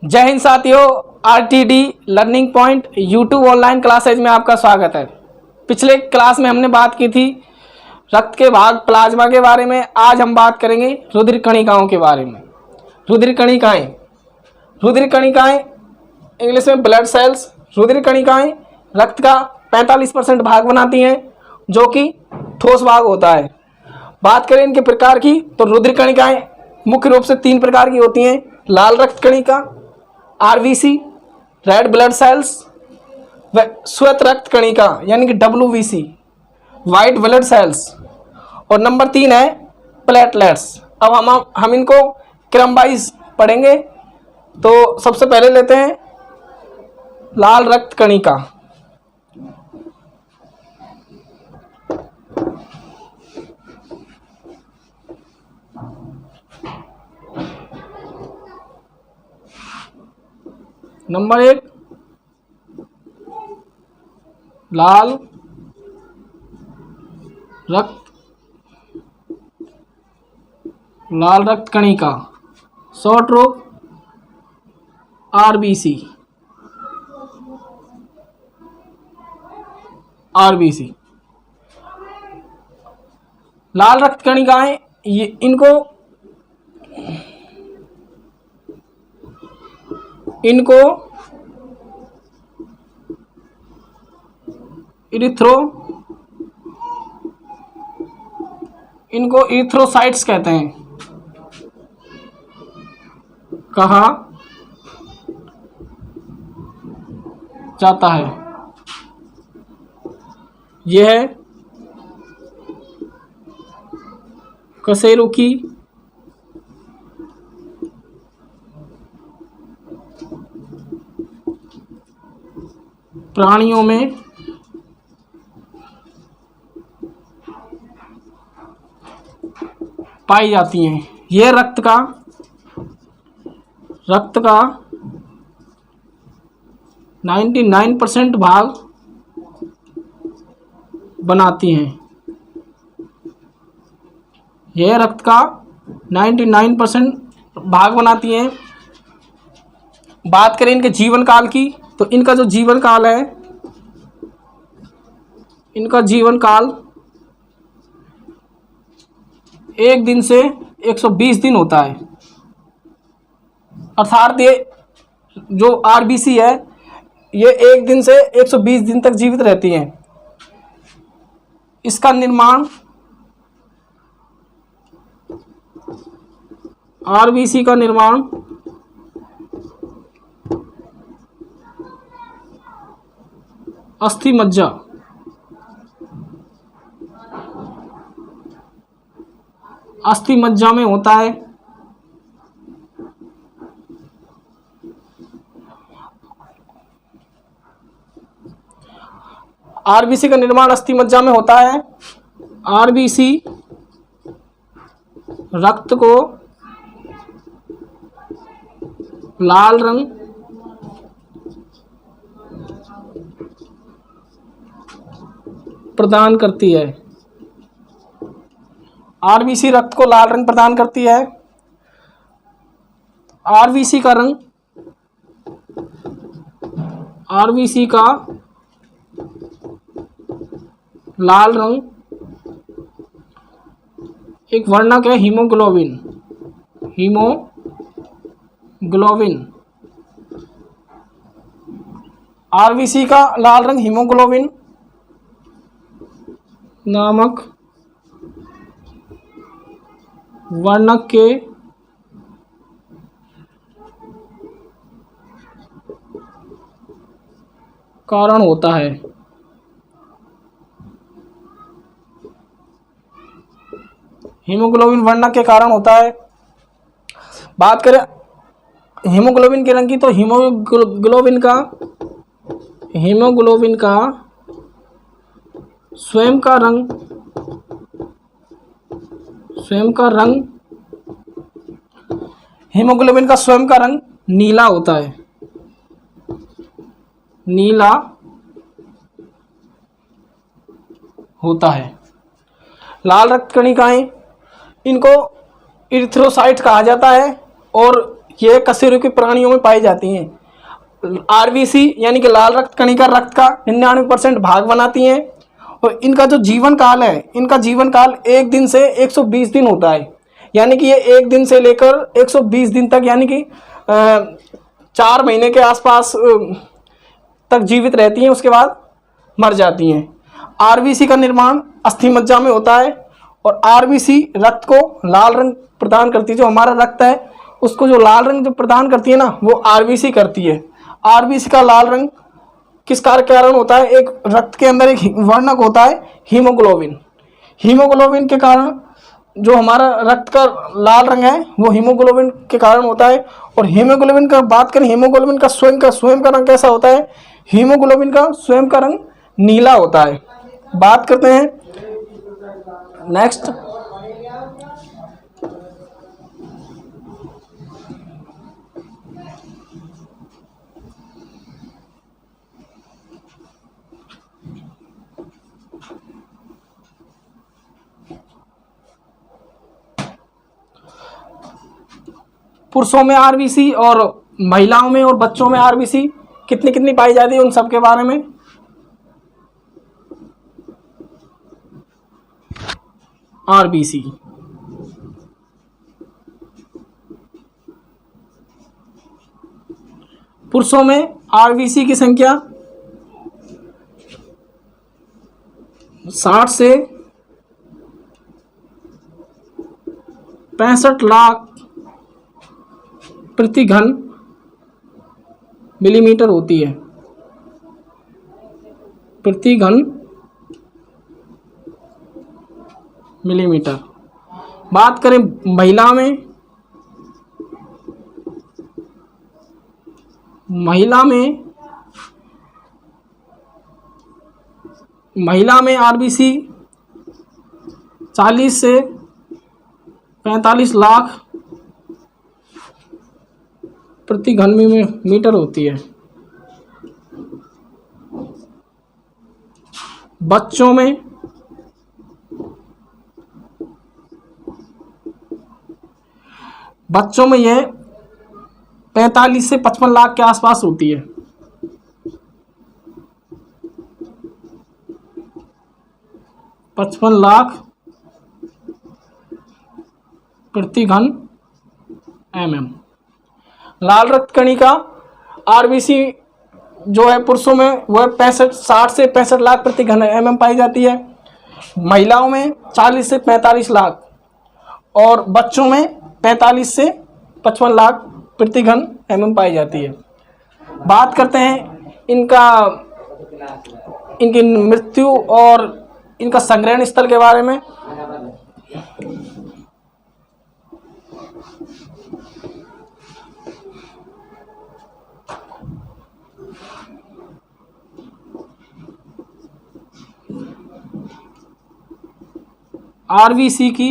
जय हिंद साथियों, RTD learning point YouTube online classes में आपका स्वागत है। पिछले क्लास में हमने बात की थी रक्त के भाग प्लाज्मा के बारे में। आज हम बात करेंगे रुधिर कणिकाओं के बारे में। रुधिर कणिकाएं इंग्लिश में ब्लड सेल्स। रुधिर कणिकाएं रक्त का 45% भाग बनाती हैं, जो कि ठोस भाग होता है। बात करें इनके प्रकार की तो रुधिर कणिकाएं मुख्य रूप से 3 प्रकार की होती हैं: लाल रक्त कणिका, आरबीसी रेड ब्लड सेल्स, व श्वेत रक्त कणिका यानी कि डब्ल्यूबीसी वाइट ब्लड सेल्स, और नंबर 3 है प्लेटलेट्स। अब हम इनको क्रम वाइज पढ़ेंगे। तो सबसे पहले लेते हैं लाल रक्त कणिका। नंबर 1 लाल रक्त कणिका, शॉर्ट रूप आरबीसी। लाल रक्त कणिकाएं इनको इरिथ्रोसाइट्स कहते हैं। कहा जाता है यह कशेरुकी प्राणियों में पाई जाती हैं। यह रक्त का 99% भाग बनाती हैं। यह रक्त का 99% भाग बनाती हैं। बात करें इनके जीवन काल की तो इनका जो जीवन काल है, इनका जीवन काल 1 दिन से 120 दिन होता है। अर्थात ये जो आरबीसी है ये 1 दिन से 120 दिन तक जीवित रहती हैं। इसका निर्माण आरबीसी का निर्माण अस्थि मज्जा में होता है। आरबीसी का निर्माण अस्थि मज्जा में होता है। आरबीसी रक्त को लाल रंग प्रदान करती है। आरबीसी रक्त को लाल रंग प्रदान करती है। आरबीसी का लाल रंग एक वर्णक है हीमोग्लोबिन। आरबीसी का लाल रंग हीमोग्लोबिन नामक वर्णक के कारण होता है। हीमोग्लोबिन वर्णक के कारण होता है। बात करें हीमोग्लोबिन के रंग की तो हीमोग्लोबिन का स्वयं का रंग नीला होता है। लाल रक्त कणिकाएं इनको इरिथ्रोसाइट कहा जाता है और ये कशेरुकी प्राणियों में पाई जाती हैं। आरबीसी यानी कि लाल रक्त कणिका रक्त का 99% भाग बनाती हैं और इनका जो जीवन काल है, इनका जीवन काल 1 दिन से 120 दिन होता है। यानी कि ये 1 दिन से लेकर 120 दिन तक, यानी कि 4 महीने के आसपास तक जीवित रहती हैं, उसके बाद मर जाती हैं। आरबीसी का निर्माण अस्थि मज्जा में होता है और आरबीसी रक्त को लाल रंग प्रदान करती है। जो हमारा रक्त है उसको जो लाल रंग जो प्रदान करती है ना, वो आरबीसी करती है। आरबीसी का लाल रंग किस कार्य के कारण होता है? एक रक्त के अंदर एक वर्णक होता है हीमोग्लोबिन। हीमोग्लोबिन के कारण जो हमारा रक्त का लाल रंग है वो हीमोग्लोबिन के कारण होता है। और हीमोग्लोबिन का बात करें, हीमोग्लोबिन का स्वयं का रंग कैसा होता है? हीमोग्लोबिन का स्वयं का रंग नीला होता है। बात करते हैं नेक्स्ट, पुरुषों में आरबीसी और महिलाओं में और बच्चों में आरबीसी कितनी कितनी पाई जाती है, उन सब के बारे में। आरबीसी पुरुषों में आरबीसी की संख्या 60 से 65 लाख प्रति घन मिलीमीटर होती है, प्रति घन मिलीमीटर। बात करें महिला में, महिला में आरबीसी 40 से 45 लाख प्रति घन मीटर होती है। बच्चों में यह 45 से 55 लाख के आसपास होती है। 55 लाख प्रति घन mm। लाल रक्त कणिका आरबीसी जो है पुरुषों में वह 60 से 65 लाख प्रति घन mm पाई जाती है। महिलाओं में 40 से 45 लाख और बच्चों में 45 से 55 लाख प्रति घन mm पाई जाती है। बात करते हैं इनकी मृत्यु और इनका संग्रहण स्थल के बारे में। आरबीसी की,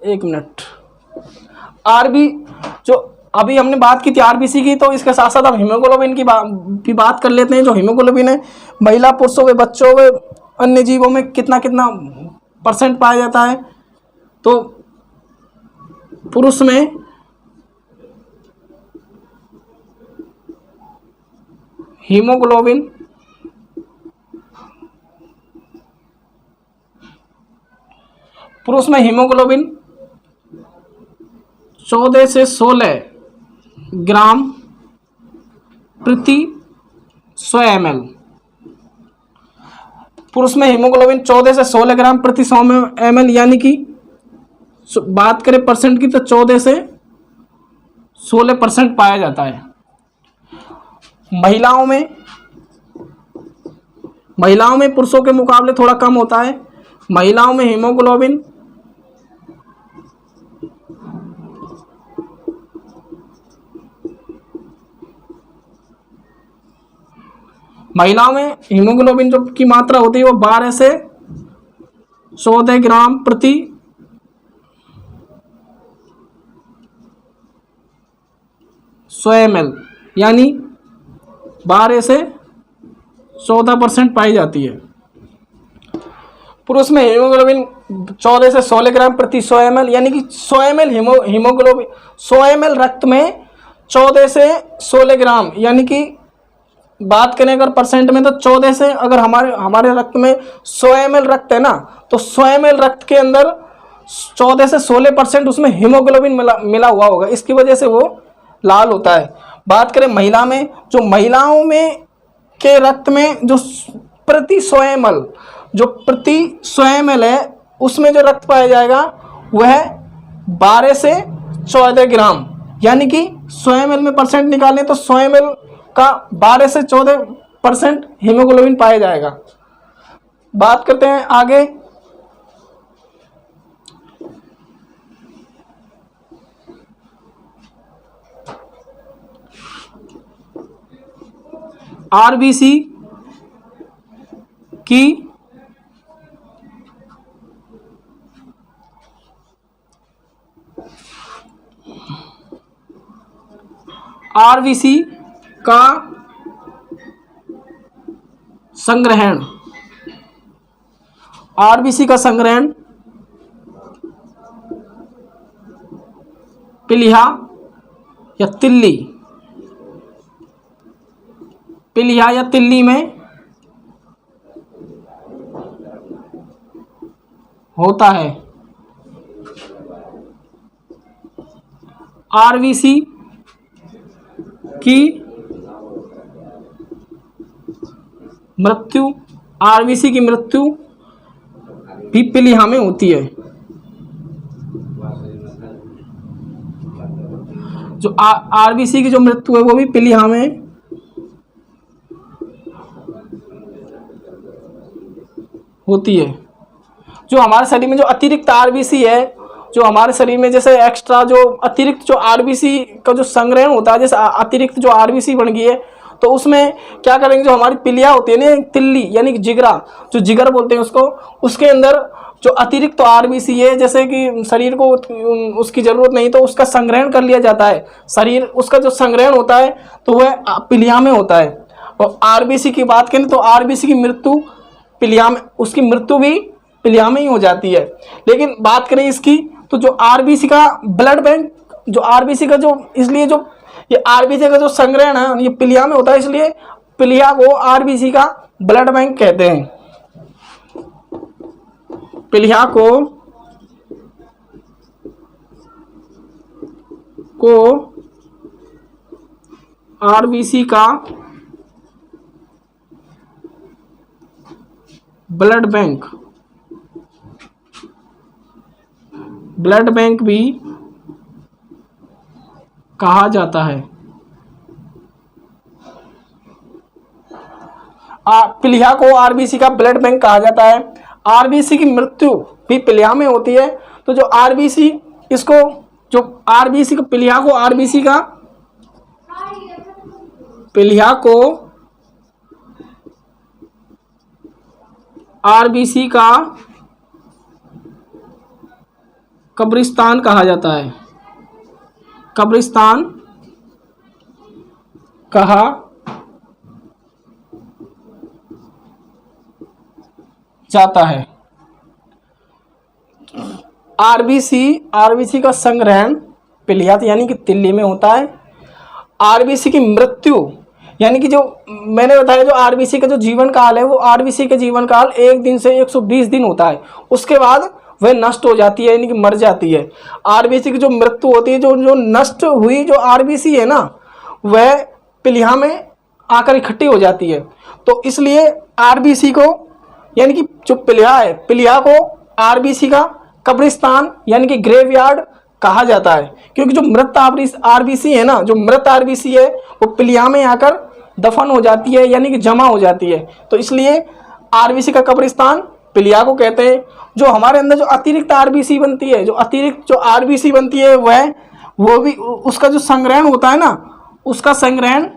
एक मिनट, जो अभी हमने बात की थी आरबीसी की, तो इसके साथ साथ हम हीमोग्लोबिन की भी बात कर लेते हैं। जो हीमोग्लोबिन है महिला, पुरुषों में, बच्चों में, अन्य जीवों में कितना कितना % पाया जाता है? तो पुरुष में हीमोग्लोबिन 14 से 16 ग्राम प्रति 100 ml। पुरुष में हीमोग्लोबिन 14 से 16 ग्राम प्रति 100 ml, यानी कि बात करें % की तो 14 से 16% पाया जाता है। महिलाओं में पुरुषों के मुकाबले थोड़ा कम होता है। महिलाओं में हीमोग्लोबिन जो की मात्रा होती है वो 12 से 14 ग्राम प्रति 100 ml, यानी 12 से 14% पाई जाती है। पुरुष में हीमोग्लोबिन 14 से 16 ग्राम प्रति 100 ml, यानी कि 100 ml हीमोग्लोबिन, 100 ml रक्त में 14 से 16 ग्राम, यानी कि बात करें अगर परसेंट में तो 14 से, अगर हमारे रक्त में 100 ml रक्त है ना, तो 100 ml रक्त के अंदर 14 से 16% उसमें हीमोग्लोबिन मिला हुआ होगा, इसकी वजह से वो लाल होता है। बात करें महिला में, जो महिलाओं में के रक्त में जो प्रति 100 ml, जो प्रति 100 ml है, उसमें जो रक्त पाया जाएगा वह 12 से 14 ग्राम, यानी कि 100 ml में परसेंट निकालें तो 100 ml का 12 से 14% हीमोग्लोबिन पाया जाएगा। बात करते हैं आगे, आरबीसी की का संग्रहण, आरबीसी का संग्रहण पीलिया या तिल्ली, पीलिया या तिल्ली में होता है। आरबीसी की मृत्यु, आरबीसी की मृत्यु भी पीलिया में होती है। जो आरबीसी की जो मृत्यु है वो भी पीलिया में होती है। जो हमारे शरीर में जो अतिरिक्त आरबीसी है, जो हमारे शरीर में जैसे एक्स्ट्रा जो अतिरिक्त जो आरबीसी का जो संग्रहण होता है, जैसे अतिरिक्त जो आरबीसी बन गई है, तो उसमें क्या करेंगे, जो हमारी पीलिया होती है ना, तिल्ली यानी कि जिगरा, जो जिगर बोलते हैं उसको, उसके अंदर जो अतिरिक्त तो आरबीसी है, जैसे कि शरीर को उसकी ज़रूरत नहीं तो उसका संग्रहण कर लिया जाता है, शरीर उसका जो संग्रहण होता है तो वह पीलिया में होता है। और आरबीसी की बात करें तो आरबीसी की मृत्यु पीलिया में, उसकी मृत्यु भी पीलिया में ही हो जाती है। लेकिन बात करें इसकी तो जो आरबीसी का ब्लड बैंक, जो आरबीसी का जो, इसलिए जो ये आरबीसी का जो संग्रहण है ये पीलिया में होता है, इसलिए पीलिया को आरबीसी का ब्लड बैंक कहते हैं। पीलिया को आरबीसी का ब्लड बैंक भी कहा जाता है। पीलिया को आरबीसी का ब्लड बैंक कहा जाता है। आरबीसी की मृत्यु भी पीलिया में होती है। तो जो आरबीसी, इसको जो आरबीसी को पीलिया को आरबीसी का, पीलिया को आरबीसी का कब्रिस्तान कहा जाता है, कब्रिस्तान कहा जाता है। आरबीसी का संग्रहण पीलिया यानी कि तिल्ली में होता है। आरबीसी की मृत्यु यानी कि जो मैंने बताया, जो आरबीसी का जो जीवन काल है वो आरबीसी का जीवन काल 1 दिन से 120 दिन होता है, उसके बाद वह नष्ट हो जाती है यानी कि मर जाती है। आरबीसी की जो मृत्यु होती है, जो नष्ट हुई जो आरबीसी है ना, वह पीलिया में आकर इकट्ठी हो जाती है। तो इसलिए आरबीसी को यानी कि जो पीलिया है, पीलिया को आरबीसी का कब्रिस्तान यानी कि ग्रेवयार्ड कहा जाता है, क्योंकि जो मृत आरबीसी है ना, जो मृत आरबीसी है वो पीलिया में आकर दफन हो जाती है यानी कि जमा हो जाती है। तो इसलिए आरबीसी का कब्रिस्तान पीलिया को कहते हैं। जो हमारे अंदर जो अतिरिक्त आरबीसी बनती है, जो अतिरिक्त जो आरबीसी बनती है वो भी उसका जो संग्रहण होता है ना, उसका संग्रहण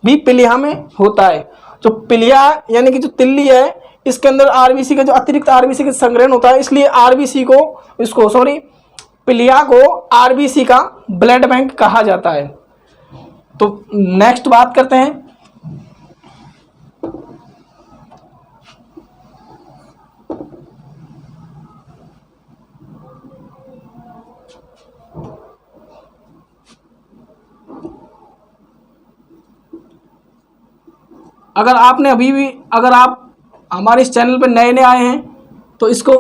भी पीलिया में होता है। जो पीलिया यानी कि जो तिल्ली है, इसके अंदर आरबीसी का जो अतिरिक्त आरबीसी का संग्रहण होता है, इसलिए आरबीसी को पीलिया को आरबीसी का ब्लड बैंक कहा जाता है। तो नेक्स्ट बात करते हैं अगर आप हमारे इस चैनल पर नए आए हैं तो इसको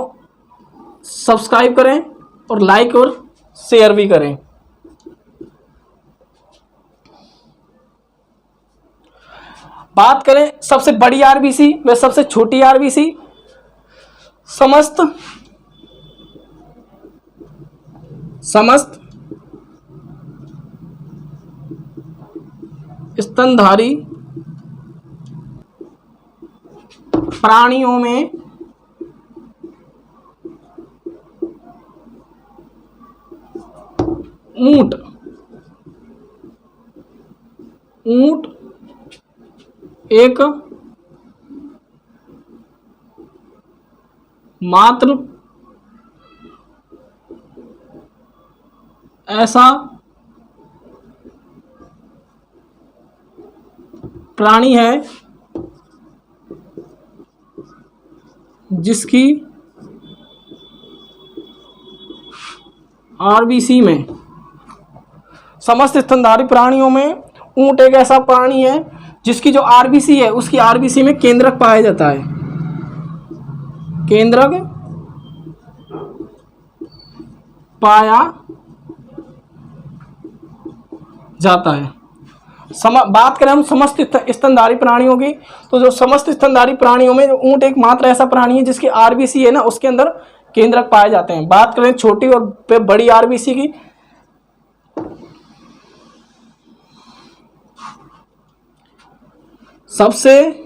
सब्सक्राइब करें और लाइक और शेयर भी करें। बात करें सबसे बड़ी आरबीसी व सबसे छोटी आरबीसी। समस्त स्तनधारी प्राणियों में ऊंट एक मात्र ऐसा प्राणी है जिसकी आरबीसी में, समस्त स्तनधारी प्राणियों में ऊंट एक ऐसा प्राणी है जिसकी जो आरबीसी है उसकी आरबीसी में केंद्रक पाया जाता है। केंद्रक पाया जाता है। बात करें हम समस्त स्तनधारी प्राणियों की, तो जो समस्त स्तनधारी प्राणियों में ऊंट एकमात्र ऐसा प्राणी है जिसकी आरबीसी है ना उसके अंदर केंद्रक पाए जाते हैं। बात करें छोटी और बड़ी आरबीसी की, सबसे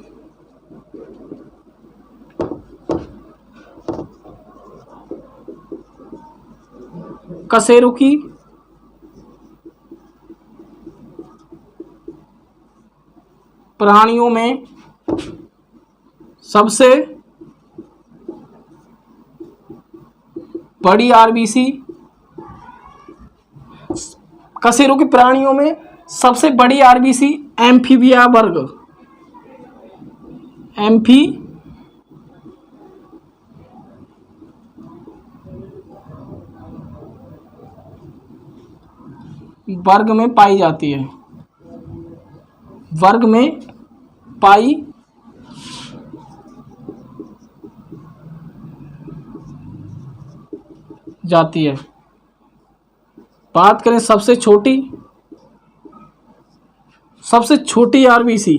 कशेरुकी प्राणियों में सबसे बड़ी आरबीसी, कशेरुकी प्राणियों में सबसे बड़ी आरबीसी एम्फीबिया वर्ग, एम्फी वर्ग में पाई जाती है। वर्ग में पाई जाती है। बात करें सबसे छोटी आरबीसी,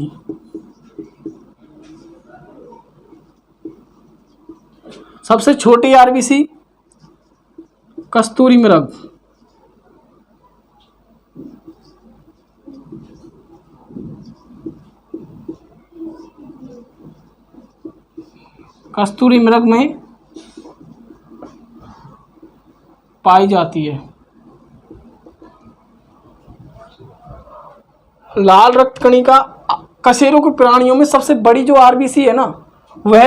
सबसे छोटी आरबीसी कस्तूरी मृग, कस्तूरी मृग में पाई जाती है। लाल रक्त कणिका कशेरुकी प्राणियों में सबसे बड़ी जो आरबीसी है ना वह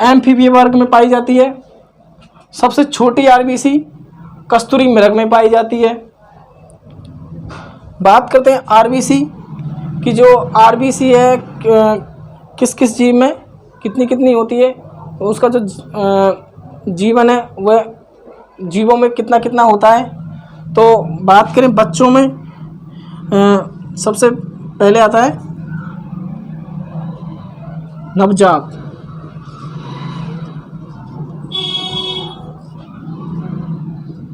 एम्फीबिया वर्ग में पाई जाती है। सबसे छोटी आरबीसी कस्तूरी मृग में पाई जाती है। बात करते हैं आरबीसी की, जो आरबीसी है किस किस जीव में कितनी कितनी होती है, तो उसका जो जीवन है वह जीवों में कितना कितना होता है। तो बात करें बच्चों में, सबसे पहले आता है नवजात।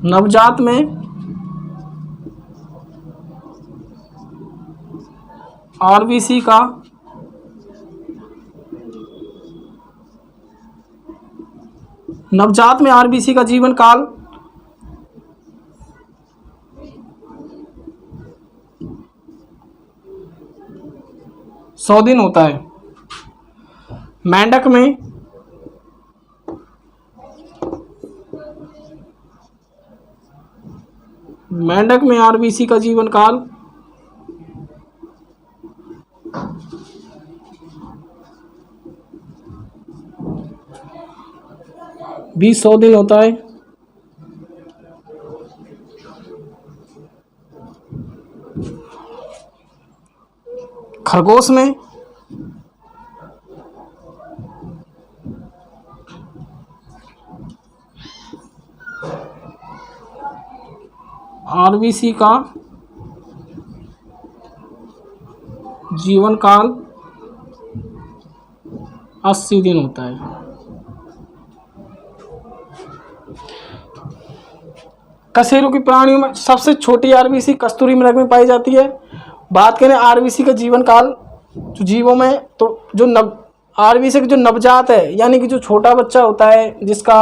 नवजात में आरबीसी का जीवन काल 100 दिन होता है। मेंढक में आरबीसी का जीवन काल 20-100 दिन होता है। खरगोश में आरबीसी का जीवन काल 80 दिन होता है। कशेरुकी प्राणियों में सबसे छोटी आरबीसी कस्तूरी मृग में पाई जाती है। बात करें आरबीसी का जीवन काल जो जीवों में, तो जो आरबीसी का जो नवजात है यानी कि जो छोटा बच्चा होता है जिसका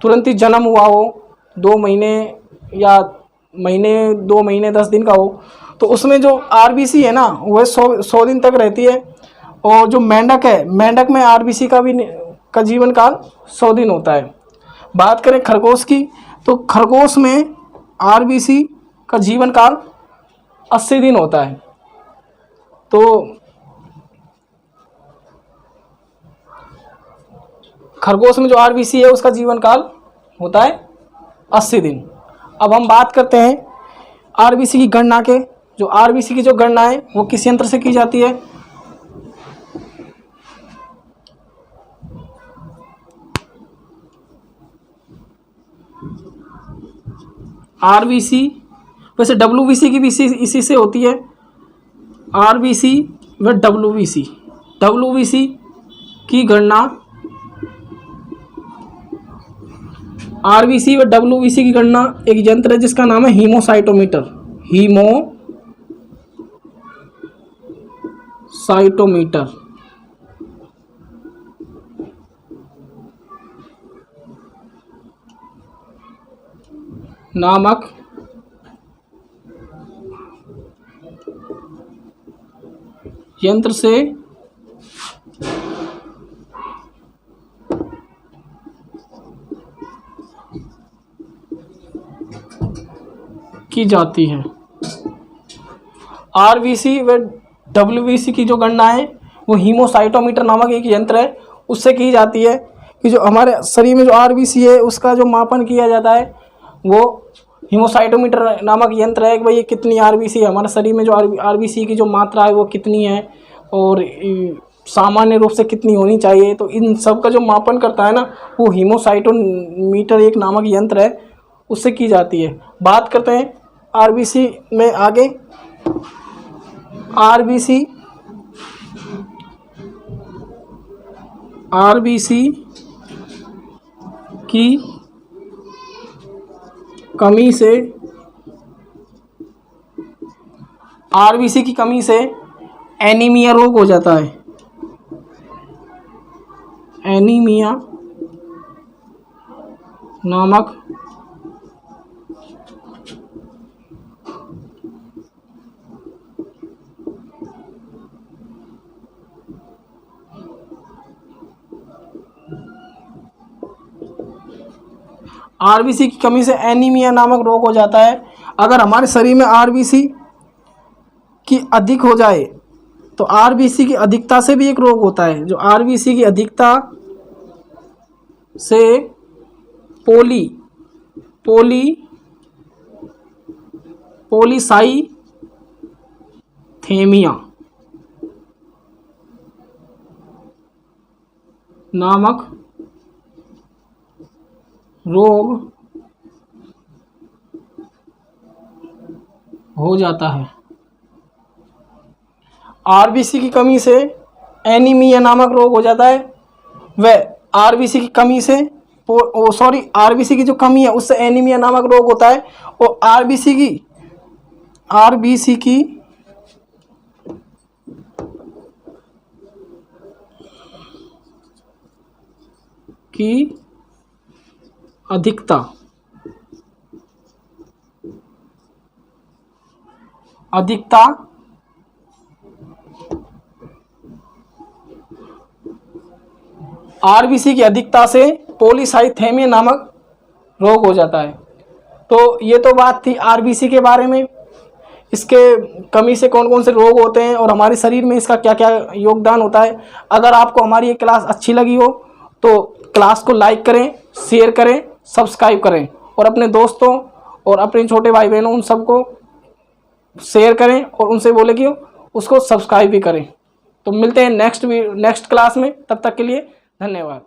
तुरंत ही जन्म हुआ हो, 2 महीने या 2 महीने 10 दिन का हो, तो उसमें जो आरबीसी है ना वह 100 दिन तक रहती है। और जो मेंढक है, मेंढक में आरबीसी का जीवन काल 100 दिन होता है। बात करें खरगोश की, तो खरगोश में आरबीसी का जीवन काल 80 दिन होता है। तो खरगोश में जो आरबीसी है उसका जीवन काल होता है 80 दिन। अब हम बात करते हैं आरबीसी की गणना के। जो आरबीसी की जो गणना है वो किस यंत्र से की जाती है? आरबीसी, वैसे डब्ल्यूबीसी की भी इसी से होती है। आरबीसी व डब्ल्यूबीसी की गणना, आरबीसी व डब्ल्यूबीसी की गणना एक यंत्र है जिसका नाम है हीमोसाइटोमीटर। हीमोसाइटोमीटर नामक यंत्र से की जाती है। आरबीसी व डब्ल्यूबीसी की जो गणना है वो हीमोसाइटोमीटर नामक एक यंत्र है उससे की जाती है कि जो हमारे शरीर में जो आरबीसी है उसका जो मापन किया जाता है वो हीमोसाइटोमीटर नामक यंत्र है कि भाई ये कितनी आरबीसी है, हमारे शरीर में जो आरबीसी की जो मात्रा है वो कितनी है और सामान्य रूप से कितनी होनी चाहिए। तो इन सब का जो मापन करता है ना वो हीमोसाइटोमीटर एक नामक यंत्र है उससे की जाती है। बात करते हैं आरबीसी में आगे। आरबीसी की कमी से, आरबीसी की कमी से एनीमिया रोग हो जाता है। एनीमिया नामक आरबीसी की कमी से एनीमिया नामक रोग हो जाता है। अगर हमारे शरीर में आरबीसी की अधिक हो जाए तो आरबीसी की अधिकता से भी एक रोग होता है। जो आरबीसी की अधिकता से पॉलीसाइथेमिया नामक रोग हो जाता है। आरबीसी की कमी से एनीमिया नामक रोग हो जाता है। वह आरबीसी की कमी से आरबीसी की जो कमी है उससे एनीमिया नामक रोग होता है। और आरबीसी की अधिकता आरबीसी की अधिकता से पॉलीसाइथेमिया नामक रोग हो जाता है। तो ये तो बात थी आरबीसी के बारे में, इसके कमी से कौन कौन से रोग होते हैं और हमारे शरीर में इसका क्या क्या योगदान होता है। अगर आपको हमारी ये क्लास अच्छी लगी हो तो क्लास को लाइक करें, शेयर करें, सब्सक्राइब करें और अपने दोस्तों और अपने छोटे भाई बहनों उन सबको शेयर करें और उनसे बोले कि उसको सब्सक्राइब भी करें। तो मिलते हैं नेक्स्ट क्लास में, तब तक के लिए धन्यवाद।